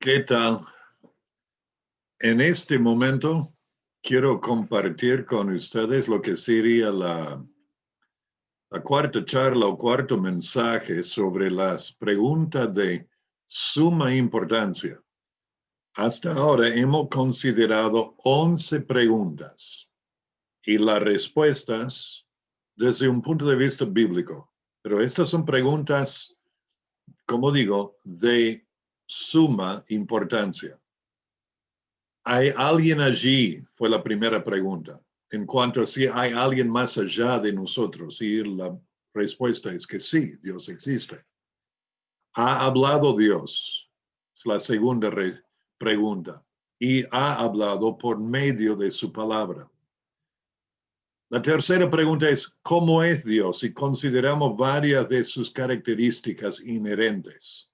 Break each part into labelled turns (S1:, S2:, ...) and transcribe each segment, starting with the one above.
S1: ¿Qué tal? En este momento quiero compartir con ustedes lo que sería la cuarta charla o cuarto mensaje sobre las preguntas de suma importancia. Hasta ahora hemos considerado 11 preguntas y las respuestas desde un punto de vista bíblico. Pero estas son preguntas, como digo, de suma importancia. ¿Hay alguien allí? Fue la primera pregunta. En cuanto a si hay alguien más allá de nosotros, y la respuesta es que sí, Dios existe. ¿Ha hablado Dios? Es la segunda pregunta. Y ha hablado por medio de su palabra. La tercera pregunta es, ¿cómo es Dios? Y consideramos varias de sus características inherentes.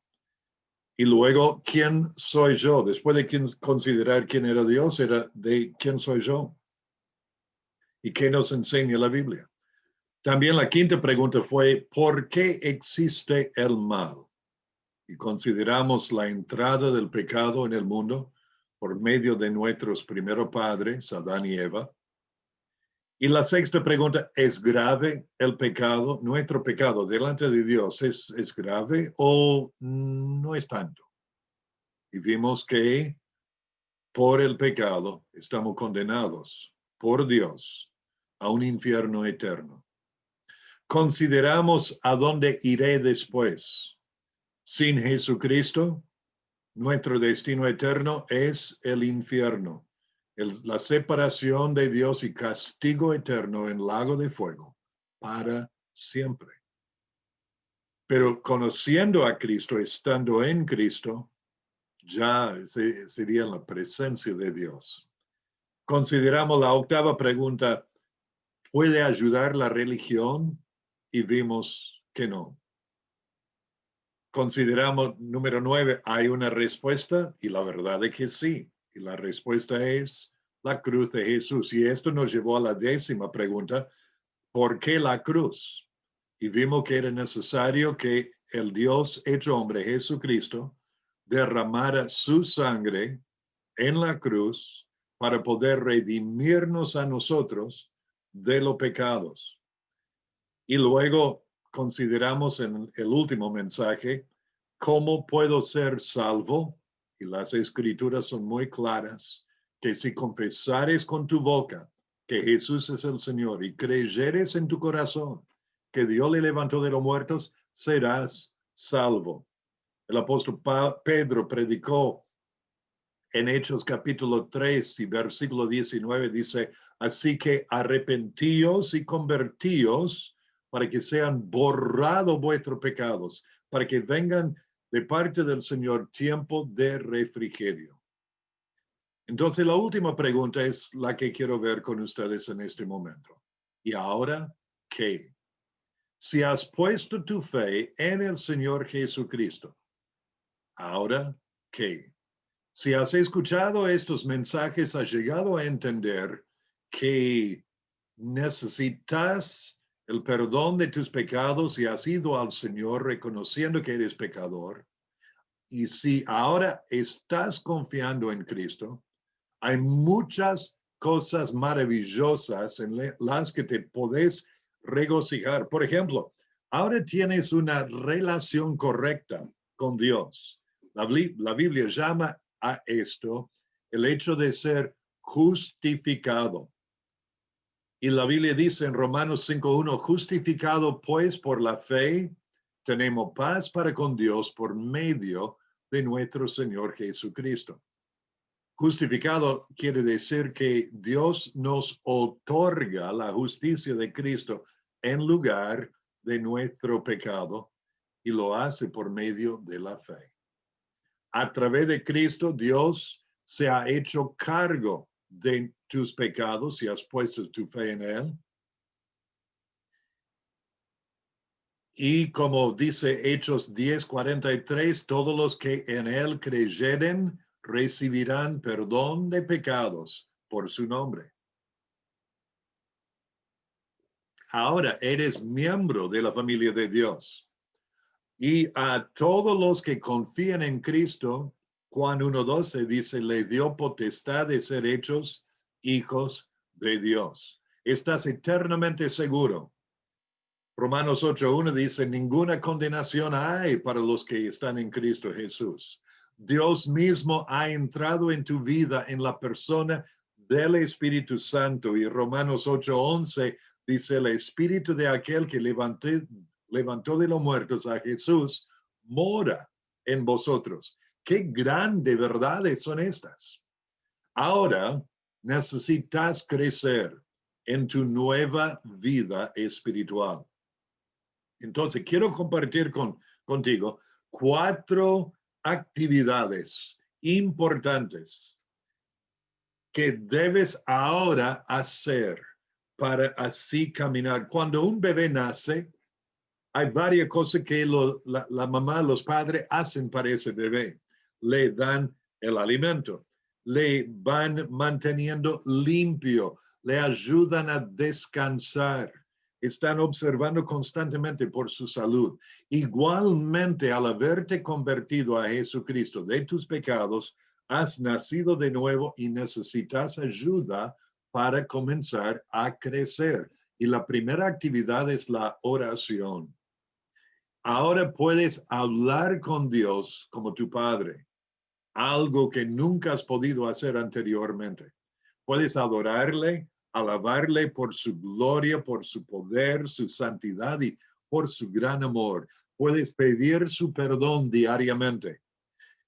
S1: Y luego, ¿quién soy yo? Después de considerar quién era Dios, era de quién soy yo. ¿Y qué nos enseña la Biblia? También la quinta pregunta fue, ¿por qué existe el mal? Y consideramos la entrada del pecado en el mundo por medio de nuestros primeros padres, Adán y Eva. Y la sexta pregunta, ¿es grave el pecado? ¿Nuestro pecado delante de Dios es grave o no es tanto? Y vimos que por el pecado estamos condenados por Dios a un infierno eterno. Consideramos a dónde iré después. Sin Jesucristo, nuestro destino eterno es el infierno, la separación de Dios y castigo eterno en lago de fuego para siempre. Pero conociendo a Cristo, estando en Cristo, ya sería la presencia de Dios. Consideramos la octava pregunta, ¿puede ayudar la religión? Y vimos que no. Consideramos, número 9, ¿hay una respuesta? Y la verdad es que sí. Y la respuesta es la cruz de Jesús. Y esto nos llevó a la 10ª pregunta, ¿por qué la cruz? Y vimos que era necesario que el Dios hecho hombre, Jesucristo, derramara su sangre en la cruz para poder redimirnos a nosotros de los pecados. Y luego consideramos en el último mensaje, ¿cómo puedo ser salvo? Y las escrituras son muy claras, que si confesares con tu boca que Jesús es el Señor y creyeres en tu corazón que Dios le levantó de los muertos, serás salvo. El apóstol Pedro predicó en Hechos capítulo 3 y versículo 19, dice, así que arrepentíos y convertíos para que sean borrados vuestros pecados, para que vengan de parte del Señor tiempo de refrigerio. Entonces, la última pregunta es la que quiero ver con ustedes en este momento. ¿Y ahora qué? Si has puesto tu fe en el Señor Jesucristo, ¿ahora qué? Si has escuchado estos mensajes, has llegado a entender que necesitas el perdón de tus pecados y has ido al Señor reconociendo que eres pecador. Y si ahora estás confiando en Cristo, hay muchas cosas maravillosas en las que te podés regocijar. Por ejemplo, ahora tienes una relación correcta con Dios. La Biblia llama a esto el hecho de ser justificado. Y la Biblia dice en Romanos 5:1, justificado pues por la fe, tenemos paz para con Dios por medio de nuestro Señor Jesucristo. Justificado quiere decir que Dios nos otorga la justicia de Cristo en lugar de nuestro pecado y lo hace por medio de la fe. A través de Cristo, Dios se ha hecho cargo de tus pecados y has puesto tu fe en Él. Y como dice Hechos 10:43, todos los que en Él creyeren recibirán perdón de pecados por su nombre. Ahora eres miembro de la familia de Dios. Y a todos los que confían en Cristo, Juan 1:12 dice, le dio potestad de ser hechos hijos de Dios. Estás eternamente seguro. Romanos 8:1 dice, ninguna condenación hay para los que están en Cristo Jesús. Dios mismo ha entrado en tu vida en la persona del Espíritu Santo. Y Romanos 8:11 dice, el Espíritu de aquel que levantó de los muertos a Jesús mora en vosotros. Qué grandes verdades son estas. Ahora necesitas crecer en tu nueva vida espiritual. Entonces, quiero compartir contigo 4 actividades importantes que debes ahora hacer para así caminar. Cuando un bebé nace, hay varias cosas que la mamá, los padres hacen para ese bebé. Le dan el alimento, le van manteniendo limpio, le ayudan a descansar. Están observando constantemente por su salud. Igualmente, al haberte convertido a Jesucristo de tus pecados, has nacido de nuevo y necesitas ayuda para comenzar a crecer. Y la primera actividad es la oración. Ahora puedes hablar con Dios como tu Padre, algo que nunca has podido hacer anteriormente. Puedes adorarle, alabarle por su gloria, por su poder, su santidad y por su gran amor. Puedes pedir su perdón diariamente,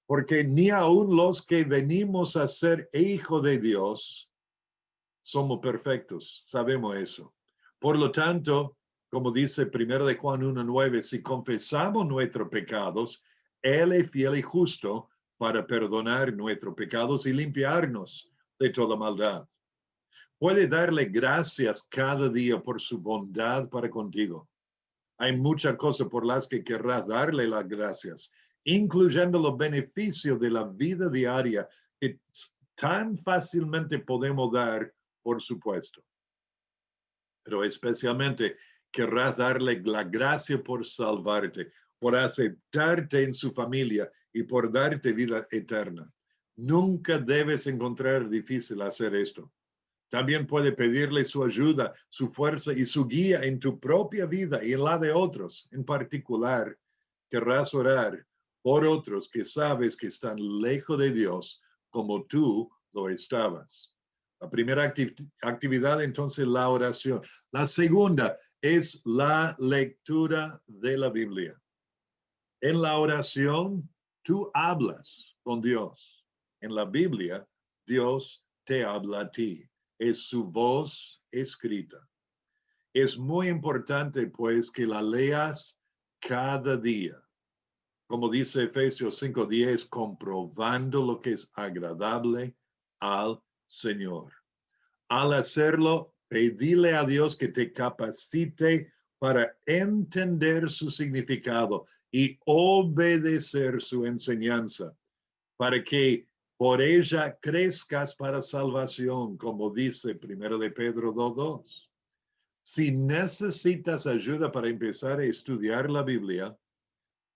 S1: porque ni aun los que venimos a ser hijos de Dios somos perfectos, sabemos eso. Por lo tanto, como dice 1 de Juan 1:9, si confesamos nuestros pecados, Él es fiel y justo para perdonar nuestros pecados y limpiarnos de toda maldad. Puede darle gracias cada día por su bondad para contigo. Hay muchas cosas por las que querrás darle las gracias, incluyendo los beneficios de la vida diaria que tan fácilmente podemos dar, por supuesto. Pero especialmente querrás darle la gracia por salvarte, por aceptarte en su familia y por darte vida eterna. Nunca debes encontrar difícil hacer esto. También puede pedirle su ayuda, su fuerza y su guía en tu propia vida y en la de otros. En particular, querrás orar por otros que sabes que están lejos de Dios como tú lo estabas. La primera actividad, entonces, la oración. La segunda es la lectura de la Biblia. En la oración, tú hablas con Dios. En la Biblia, Dios te habla a ti. Es su voz escrita. Es muy importante, pues, que la leas cada día. Como dice Efesios 5:10, comprobando lo que es agradable al Señor. Al hacerlo, pedile a Dios que te capacite para entender su significado y obedecer su enseñanza, para que por ella crezcas para salvación, como dice 1 de Pedro 2:2. Si necesitas ayuda para empezar a estudiar la Biblia,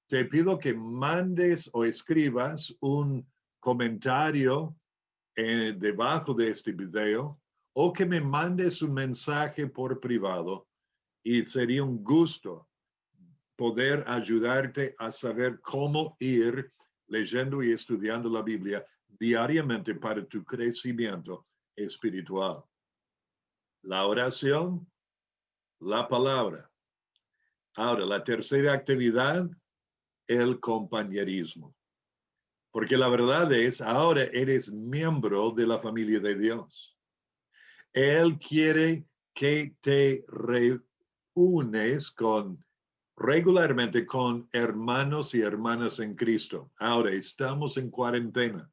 S1: te pido que mandes o escribas un comentario debajo de este video o que me mandes un mensaje por privado y sería un gusto poder ayudarte a saber cómo ir leyendo y estudiando la Biblia diariamente para tu crecimiento espiritual. La oración, la palabra. Ahora, la tercera actividad, el compañerismo. Porque la verdad es, ahora eres miembro de la familia de Dios. Él quiere que te reúnes regularmente con hermanos y hermanas en Cristo. Ahora estamos en cuarentena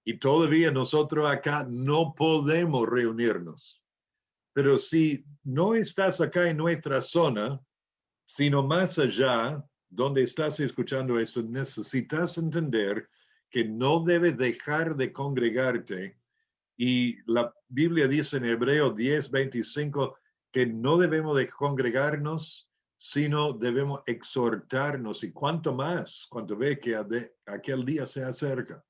S1: y todavía nosotros acá no podemos reunirnos. Pero si no estás acá en nuestra zona, sino más allá, donde estás escuchando esto, necesitas entender que no debes dejar de congregarte. Y la Biblia dice en Hebreo 10:25 que no debemos de congregarnos sino debemos exhortarnos y cuanto más, cuando ve que aquel día se acerca.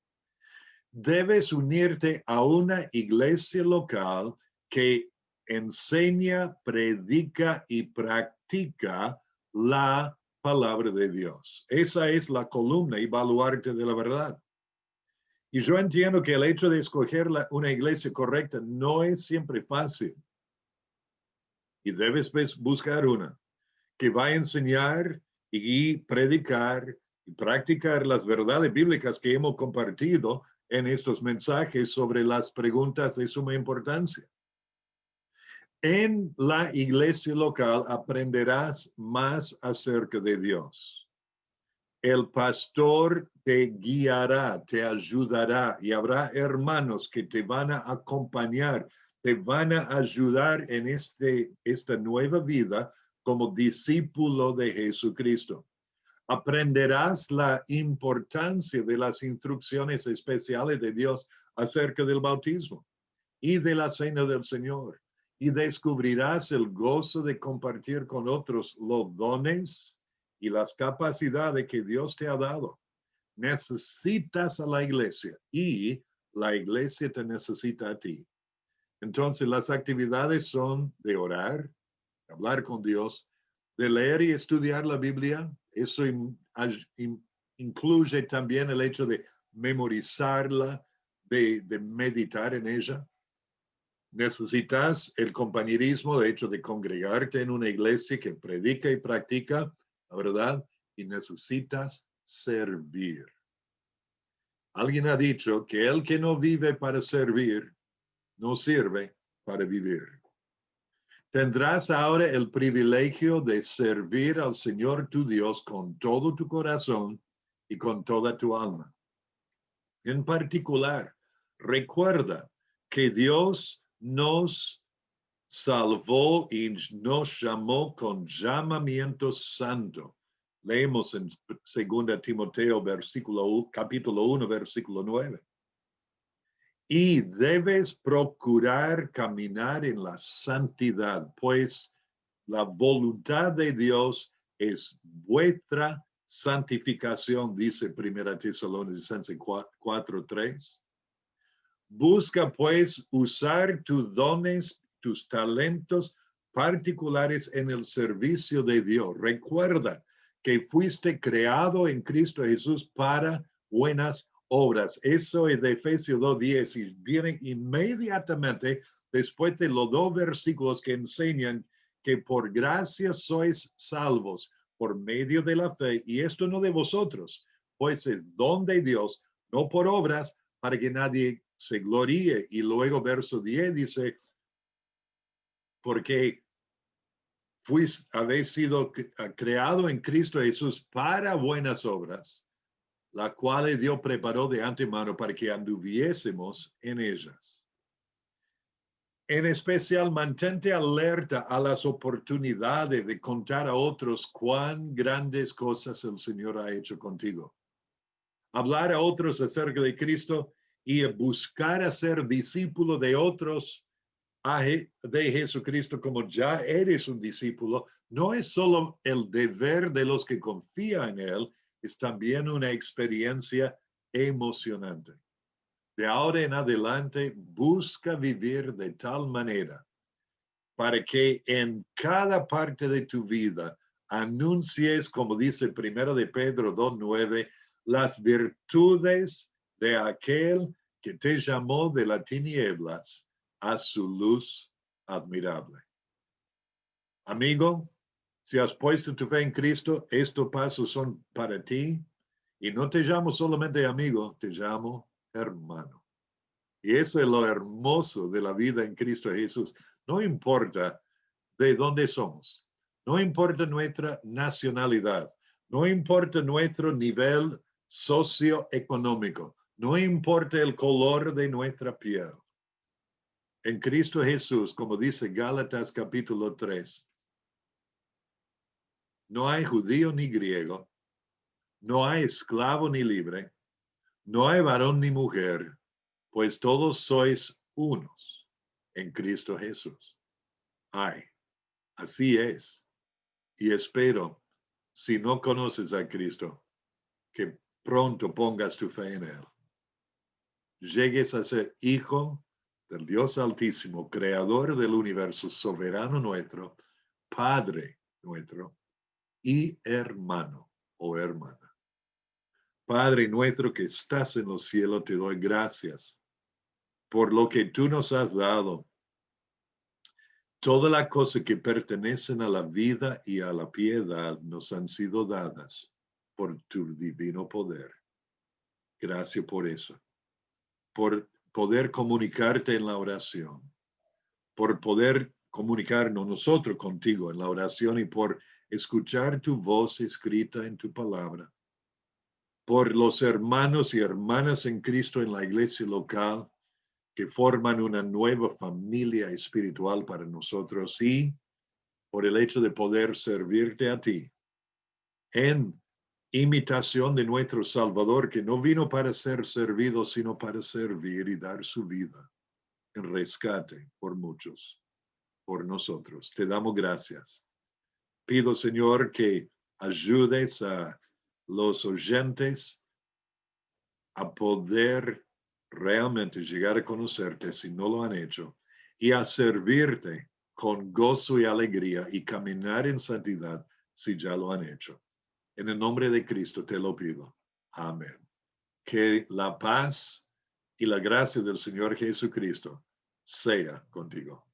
S1: Debes unirte a una iglesia local que enseña, predica y practica la palabra de Dios. Esa es la columna y baluarte de la verdad. Y yo entiendo que el hecho de escoger una iglesia correcta no es siempre fácil. Y debes buscar una que va a enseñar y predicar y practicar las verdades bíblicas que hemos compartido en estos mensajes sobre las preguntas de suma importancia. En la iglesia local aprenderás más acerca de Dios. El pastor te guiará, te ayudará y habrá hermanos que te van a acompañar, te van a ayudar en esta nueva vida como discípulo de Jesucristo. Aprenderás la importancia de las instrucciones especiales de Dios acerca del bautismo y de la cena del Señor. Y descubrirás el gozo de compartir con otros los dones y las capacidades que Dios te ha dado. Necesitas a la iglesia y la iglesia te necesita a ti. Entonces las actividades son de orar, hablar con Dios, de leer y estudiar la Biblia. Eso incluye también el hecho de memorizarla, de meditar en ella. Necesitas el compañerismo, de hecho, de congregarte en una iglesia que predica y practica la verdad, y necesitas servir. Alguien ha dicho que el que no vive para servir, no sirve para vivir. Tendrás ahora el privilegio de servir al Señor tu Dios con todo tu corazón y con toda tu alma. En particular, recuerda que Dios nos salvó y nos llamó con llamamiento santo. Leemos en 2 Timoteo capítulo 1, versículo 9. Y debes procurar caminar en la santidad, pues la voluntad de Dios es vuestra santificación, dice 1 Tesalonicenses 4:3. Busca pues usar tus dones, tus talentos particulares en el servicio de Dios. Recuerda que fuiste creado en Cristo Jesús para buenas obras. Eso es de Efesios 2:10 y viene inmediatamente después de los dos versículos que enseñan que por gracia sois salvos por medio de la fe, y esto no de vosotros, pues es don de Dios, no por obras, para que nadie se gloríe. Y luego verso 10 dice, porque habéis sido creado en Cristo Jesús para buenas obras, la cual Dios preparó de antemano para que anduviésemos en ellas. En especial, mantente alerta a las oportunidades de contar a otros cuán grandes cosas el Señor ha hecho contigo. Hablar a otros acerca de Cristo y buscar a ser discípulo de otros de Jesucristo como ya eres un discípulo, no es solo el deber de los que confían en Él, es también una experiencia emocionante. De ahora en adelante, busca vivir de tal manera para que en cada parte de tu vida anuncies, como dice 1 de Pedro 2:9, las virtudes de aquel que te llamó de las tinieblas a su luz admirable. Amigo, si has puesto tu fe en Cristo, estos pasos son para ti. Y no te llamo solamente amigo, te llamo hermano. Y eso es lo hermoso de la vida en Cristo Jesús. No importa de dónde somos, no importa nuestra nacionalidad, no importa nuestro nivel socioeconómico, no importa el color de nuestra piel. En Cristo Jesús, como dice Gálatas capítulo 3, no hay judío ni griego, no hay esclavo ni libre, no hay varón ni mujer, pues todos sois unos en Cristo Jesús. Ay, así es. Y espero, si no conoces a Cristo, que pronto pongas tu fe en Él. Llegues a ser hijo del Dios Altísimo, creador del universo, soberano nuestro, Padre nuestro y hermano o hermana. Padre nuestro que estás en los cielos, te doy gracias por lo que tú nos has dado. Todas las cosas que pertenecen a la vida y a la piedad nos han sido dadas por tu divino poder. Gracias por eso. Por poder comunicarte en la oración. Por poder comunicarnos nosotros contigo en la oración y por escuchar tu voz escrita en tu palabra. Por los hermanos y hermanas en Cristo en la iglesia local que forman una nueva familia espiritual para nosotros y por el hecho de poder servirte a ti en imitación de nuestro Salvador, que no vino para ser servido, sino para servir y dar su vida en rescate por muchos, por nosotros. Te damos gracias. Pido, Señor, que ayudes a los oyentes a poder realmente llegar a conocerte si no lo han hecho y a servirte con gozo y alegría y caminar en santidad si ya lo han hecho. En el nombre de Cristo te lo pido. Amén. Que la paz y la gracia del Señor Jesucristo sea contigo.